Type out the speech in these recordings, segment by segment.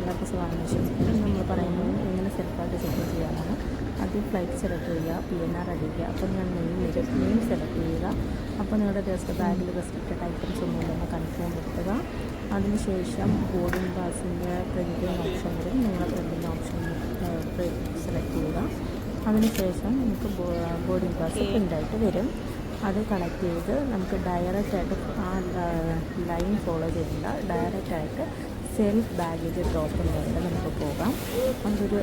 എല്ലാവർക്കും സുഖമാണെന്ന് വിശ്വസിക്കുന്നു. നമ്മൾ പറയുന്നത് എങ്ങനെ സെൽഫായിട്ട് ചെക്ക് ചെയ്യാനാണ്. ആദ്യം ഫ്ലൈറ്റ് സെലക്ട് ചെയ്യുക, PNR അടിക്കുക. അപ്പോൾ ഞാൻ നെയിം സെലക്ട് ചെയ്യുക. അപ്പോൾ നിങ്ങളുടെ ബാഗിൽ റെസ്ട്രിക്റ്റഡ് ഐറ്റംസ് ഒന്നുമില്ലെന്ന് കൺഫേം വരുത്തുക. അതിനുശേഷം ബോർഡിംഗ് പാസിൻ്റെ പ്രിൻറ്റിങ് ഓപ്ഷൻ വരും. നിങ്ങളുടെ പ്രിൻറ്റിങ് ഓപ്ഷൻ സെലക്ട് ചെയ്യുക. അതിനുശേഷം നമുക്ക് ബോർഡിംഗ് പാസ് പ്രിൻ്റായിട്ട് വരും. അത് കണക്ട് ചെയ്ത് നമുക്ക് ഡയറക്റ്റായിട്ട് ആ ലൈൻ ഫോളോ ചെയ്യേണ്ട, ഡയറക്റ്റായിട്ട് സെൽഫ് ബാഗേജ് ഡ്രോപ്പിൻ്റെ നമുക്ക് പോകാം. അതൊരു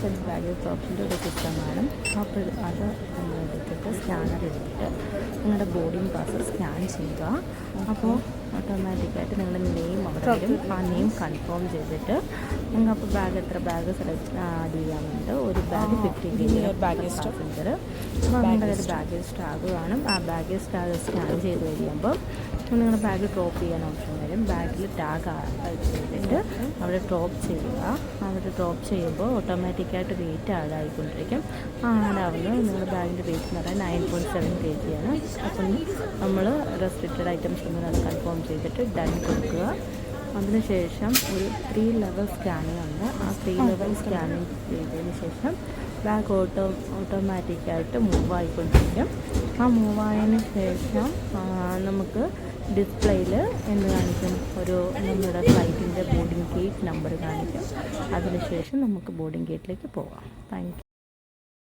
സെൽഫ് ബാഗേജ് ഡ്രോപ്പിൻ്റെ ഒരു സിസ്റ്റമാണ്. അപ്പോൾ അത് നമ്മൾ എടുത്തിട്ട് സ്കാനർ എടുത്തിട്ട് നിങ്ങളുടെ ബോർഡിംഗ് പാസ് സ്കാൻ ചെയ്യുക. അപ്പോൾ ഓട്ടോമാറ്റിക്കായിട്ട് നിങ്ങളുടെ നെയിം അവിടെ വരും. ആ നെയിം കൺഫേം ചെയ്തിട്ട് നിങ്ങൾക്ക് എത്ര ബാഗ് ആഡ് ചെയ്യാനുണ്ട്. ഒരു ബാഗ് 50 kg പാസഞ്ചർ. അപ്പോൾ നിങ്ങളുടെ ഒരു ബാഗേജ് ടാഗ് കാണും. ആ ബാഗേജ് ടാഗ് സ്കാൻ ചെയ്ത് കഴിയുമ്പോൾ നിങ്ങളുടെ ബാഗ് ഡ്രോപ്പ് ചെയ്യാൻ ഓപ്ഷൻ വരും. ബാഗിൽ ടാഗ് ചെയ്തിട്ട് അവിടെ ഡ്രോപ്പ് ചെയ്യുക. അവിടെ ഡ്രോപ്പ് ചെയ്യുമ്പോൾ ഓട്ടോമാറ്റിക്കായിട്ട് വെയിറ്റ് ആഡായിക്കൊണ്ടിരിക്കും. ആഡാവുന്നത് നിങ്ങളുടെ ബാഗിൻ്റെ വെയിറ്റ് എന്ന് പറഞ്ഞാൽ 9.7 kg ആണ്. അപ്പം നമ്മൾ റെസ്ട്രിക്റ്റഡ് ഐറ്റംസ് ഒന്നും അത് കൺഫേം ചെയ്തിട്ട് ഡൺ കൊടുക്കുക. അതിനുശേഷം ഒരു 3 ലെവൽ സ്കാനിങ് ഉണ്ട്. ആ 3 ലെവൽ സ്കാനിങ് ചെയ്തതിന് ശേഷം ബാഗ് ഓട്ടോമാറ്റിക്കായിട്ട് മൂവ് ആയിക്കൊണ്ടിരിക്കും. ആ മൂവായതിന് ശേഷം നമുക്ക് ഡിസ്പ്ലേയിൽ എന്ത് കാണിക്കും, നമ്മുടെ ഫ്ലൈറ്റിൻ്റെ ബോർഡിംഗ് ഗേറ്റ് നമ്പർ കാണിക്കും. അതിനുശേഷം നമുക്ക് ബോർഡിംഗ് ഗേറ്റിലേക്ക് പോകാം. Thank you.